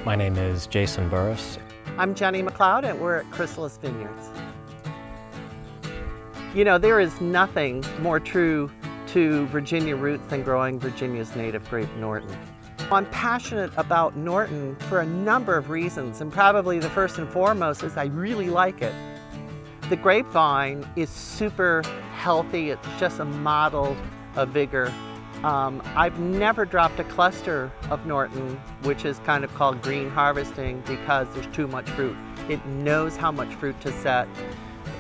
My name is Jason Burrus. I'm Jenny McCloud and we're at Chrysalis Vineyards. You know, there is nothing more true to Virginia roots than growing Virginia's native grape, Norton. I'm passionate about Norton for a number of reasons, and probably the first and foremost is I really like it. The grapevine is super healthy. It's just a model of vigor. I've never dropped a cluster of Norton, which is kind of called green harvesting, because there's too much fruit. It knows how much fruit to set.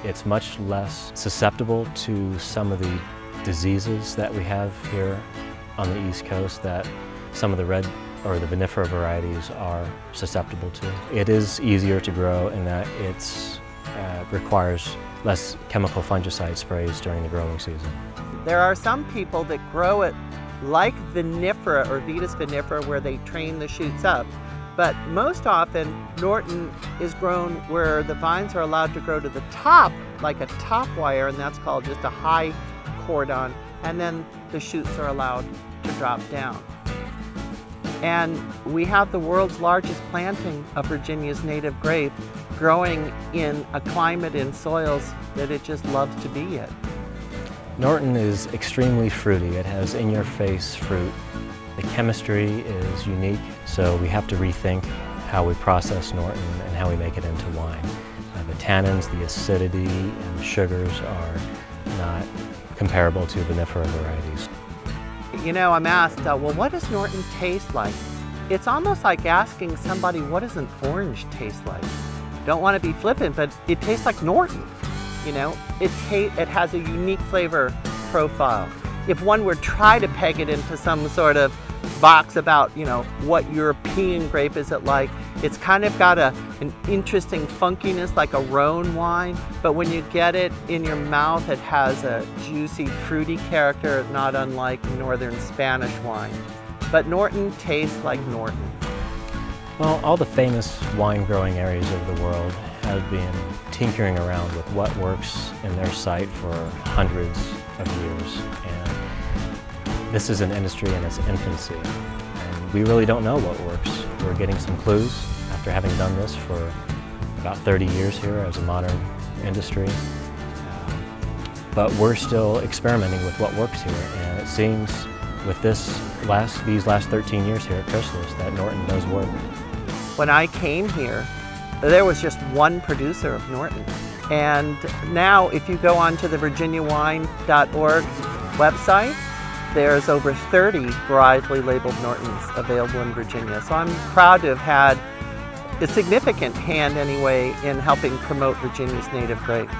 It's much less susceptible to some of the diseases that we have here on the East Coast that some of the red or the vinifera varieties are susceptible to. It is easier to grow in that it requires less chemical fungicide sprays during the growing season. There are some people that grow it like vinifera or Vitis vinifera, where they train the shoots up. But most often, Norton is grown where the vines are allowed to grow to the top, like a top wire, and that's called just a high cordon, and then the shoots are allowed to drop down. And we have the world's largest planting of Virginia's native grape, growing in a climate and soils that it just loves to be in. Norton is extremely fruity. It has in-your-face fruit. The chemistry is unique, so we have to rethink how we process Norton and how we make it into wine. The tannins, the acidity, and the sugars are not comparable to vinifera varieties. You know, I'm asked, well, what does Norton taste like? It's almost like asking somebody, what does an orange taste like? Don't want to be flippant, but it tastes like Norton. You know, it has a unique flavor profile. If one were to try to peg it into some sort of box about, you know, what European grape is it like, it's kind of got an interesting funkiness like a Rhone wine, but when you get it in your mouth, it has a juicy, fruity character, not unlike northern Spanish wine. But Norton tastes like Norton. Well, all the famous wine growing areas of the world have been tinkering around with what works in their site for hundreds of years. And this is an industry in its infancy. And we really don't know what works. We're getting some clues after having done this for about 30 years here as a modern industry. But we're still experimenting with what works here. And it seems with these last 13 years here at Chrysalis that Norton does work. When I came here, there was just one producer of Norton. And now if you go onto the virginiawine.org website, there's over 30 varietally labeled Nortons available in Virginia. So I'm proud to have had a significant hand anyway in helping promote Virginia's native grape.